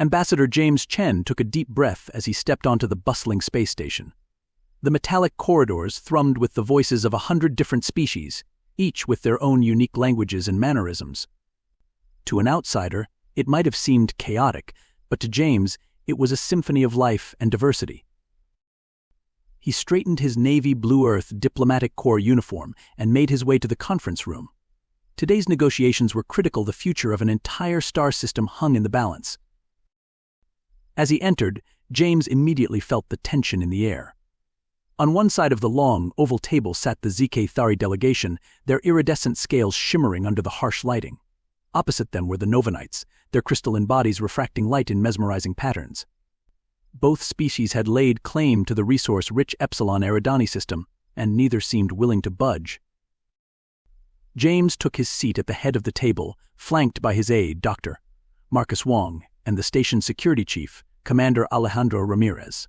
Ambassador James Chen took a deep breath as he stepped onto the bustling space station. The metallic corridors thrummed with the voices of 100 different species, each with their own unique languages and mannerisms. To an outsider, it might have seemed chaotic, but to James, it was a symphony of life and diversity. He straightened his navy blue earth diplomatic corps uniform and made his way to the conference room. Today's negotiations were critical. The future of an entire star system hung in the balance. As he entered, James immediately felt the tension in the air. On one side of the long, oval table sat the ZK Thari delegation, their iridescent scales shimmering under the harsh lighting. Opposite them were the Novanites, their crystalline bodies refracting light in mesmerizing patterns. Both species had laid claim to the resource-rich Epsilon Eridani system, and neither seemed willing to budge. James took his seat at the head of the table, flanked by his aide, Dr. Marcus Wong, and the station's security chief, Commander Alejandro Ramirez.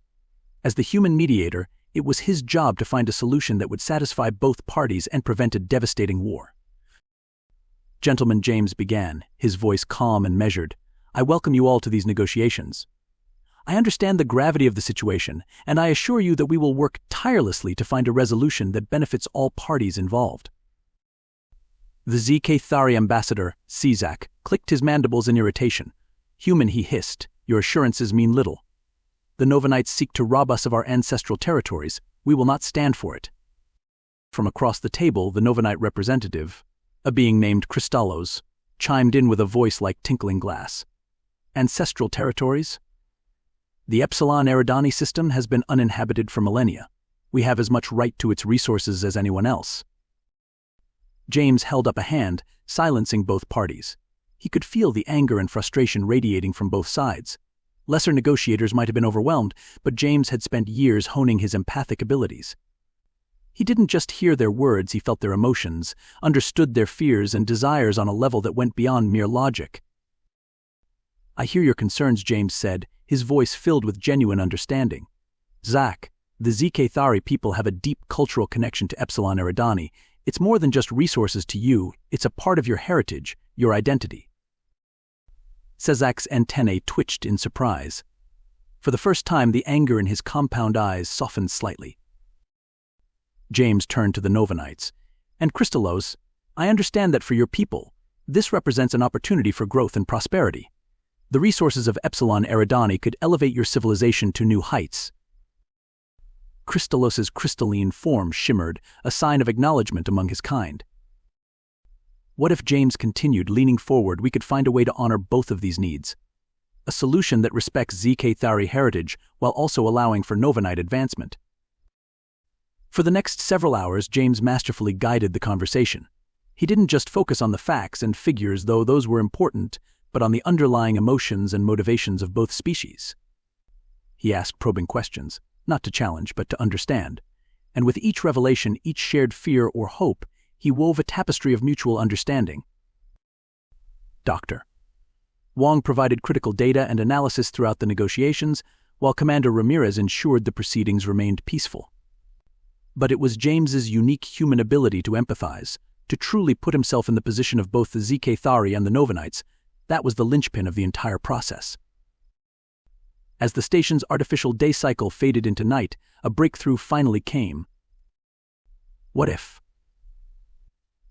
As the human mediator, it was his job to find a solution that would satisfy both parties and prevent a devastating war. Gentleman, James began, his voice calm and measured, I welcome you all to these negotiations. I understand the gravity of the situation, and I assure you that we will work tirelessly to find a resolution that benefits all parties involved. The ZK Thari ambassador, Czak, clicked his mandibles in irritation. Human, he hissed, your assurances mean little. The Novanites seek to rob us of our ancestral territories. We will not stand for it. From across the table, the Novanite representative, a being named Kristallos, chimed in with a voice like tinkling glass. Ancestral territories? The Epsilon Eridani system has been uninhabited for millennia. We have as much right to its resources as anyone else. James held up a hand, silencing both parties. He could feel the anger and frustration radiating from both sides. Lesser negotiators might have been overwhelmed, but James had spent years honing his empathic abilities. He didn't just hear their words, he felt their emotions, understood their fears and desires on a level that went beyond mere logic. I hear your concerns, James said, his voice filled with genuine understanding. Zach, the ZK Thari people have a deep cultural connection to Epsilon Eridani. It's more than just resources to you, it's a part of your heritage, your identity. Czak's antennae twitched in surprise. For the first time, the anger in his compound eyes softened slightly. James turned to the Novanites. And Kristallos, I understand that for your people, this represents an opportunity for growth and prosperity. The resources of Epsilon Eridani could elevate your civilization to new heights. Kristallos's crystalline form shimmered, a sign of acknowledgement among his kind. What if, James continued, leaning forward, we could find a way to honor both of these needs? A solution that respects ZK Thari heritage while also allowing for Novanite advancement. For the next several hours, James masterfully guided the conversation. He didn't just focus on the facts and figures, though those were important, but on the underlying emotions and motivations of both species. He asked probing questions, not to challenge, but to understand. And with each revelation, each shared fear or hope, he wove a tapestry of mutual understanding. Dr. Wong provided critical data and analysis throughout the negotiations, while Commander Ramirez ensured the proceedings remained peaceful. But it was James's unique human ability to empathize, to truly put himself in the position of both the ZK Thari and the Novanites, that was the linchpin of the entire process. As the station's artificial day cycle faded into night, a breakthrough finally came. What if?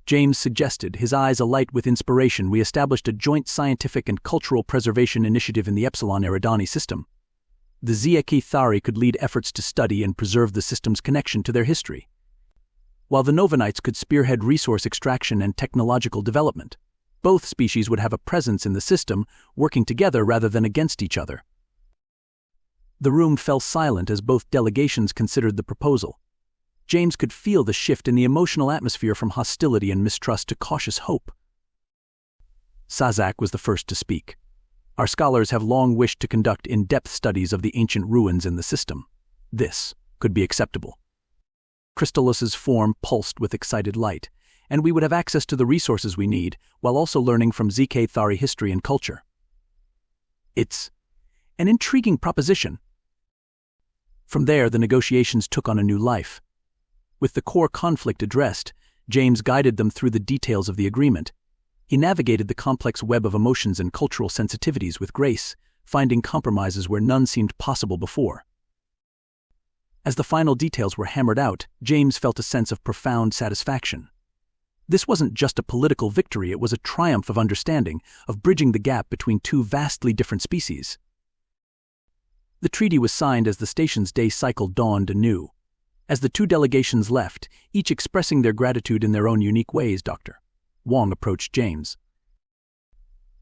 James suggested, his eyes alight with inspiration, we established a joint scientific and cultural preservation initiative in the Epsilon Eridani system. The ZK Thari could lead efforts to study and preserve the system's connection to their history, while the Novanites could spearhead resource extraction and technological development. Both species would have a presence in the system, working together rather than against each other. The room fell silent as both delegations considered the proposal. James could feel the shift in the emotional atmosphere from hostility and mistrust to cautious hope. Czak was the first to speak. Our scholars have long wished to conduct in-depth studies of the ancient ruins in the system. This could be acceptable. Kristallos's form pulsed with excited light, and we would have access to the resources we need, while also learning from ZK Thari history and culture. It's an intriguing proposition. From there, the negotiations took on a new life. With the core conflict addressed, James guided them through the details of the agreement. He navigated the complex web of emotions and cultural sensitivities with grace, finding compromises where none seemed possible before. As the final details were hammered out, James felt a sense of profound satisfaction. This wasn't just a political victory, it was a triumph of understanding, of bridging the gap between two vastly different species. The treaty was signed as the station's day cycle dawned anew. As the two delegations left, each expressing their gratitude in their own unique ways, Dr. Wong approached James.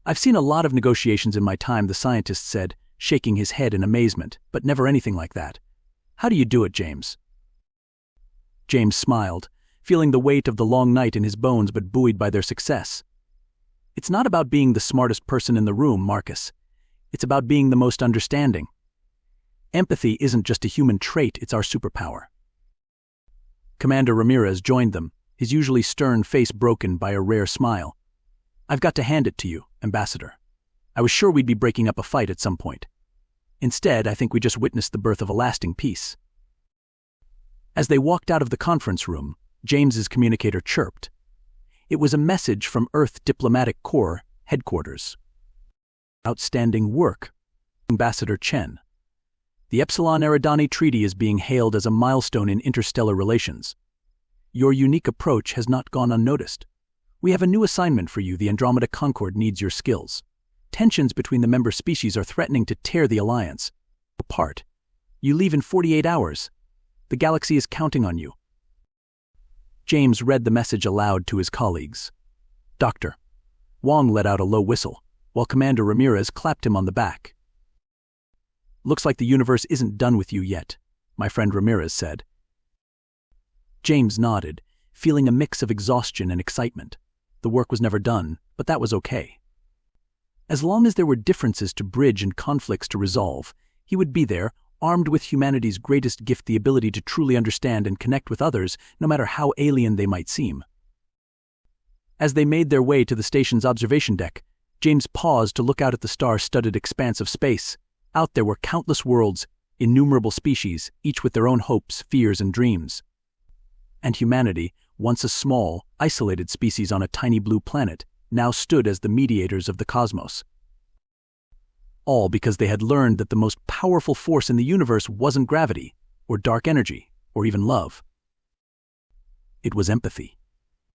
"I've seen a lot of negotiations in my time," the scientist said, shaking his head in amazement, "but never anything like that. How do you do it, James?" James smiled, feeling the weight of the long night in his bones but buoyed by their success. "It's not about being the smartest person in the room, Marcus. It's about being the most understanding. Empathy isn't just a human trait, it's our superpower." Commander Ramirez joined them, his usually stern face broken by a rare smile. "I've got to hand it to you, Ambassador. I was sure we'd be breaking up a fight at some point. Instead, I think we just witnessed the birth of a lasting peace." As they walked out of the conference room, James's communicator chirped. It was a message from Earth Diplomatic Corps headquarters. "Outstanding work, Ambassador Chen. The Epsilon Eridani Treaty is being hailed as a milestone in interstellar relations. Your unique approach has not gone unnoticed. We have a new assignment for you. The Andromeda Concord needs your skills. Tensions between the member species are threatening to tear the Alliance apart. You leave in 48 hours. The galaxy is counting on you." James read the message aloud to his colleagues. "Dr. Wong let out a low whistle, while Commander Ramirez clapped him on the back. "Looks like the universe isn't done with you yet," my friend Ramirez said. James nodded, feeling a mix of exhaustion and excitement. The work was never done, but that was okay. As long as there were differences to bridge and conflicts to resolve, he would be there, armed with humanity's greatest gift, the ability to truly understand and connect with others, no matter how alien they might seem. As they made their way to the station's observation deck, James paused to look out at the star-studded expanse of space. Out there were countless worlds, innumerable species, each with their own hopes, fears, and dreams. And humanity, once a small, isolated species on a tiny blue planet, now stood as the mediators of the cosmos. All because they had learned that the most powerful force in the universe wasn't gravity, or dark energy, or even love. It was empathy.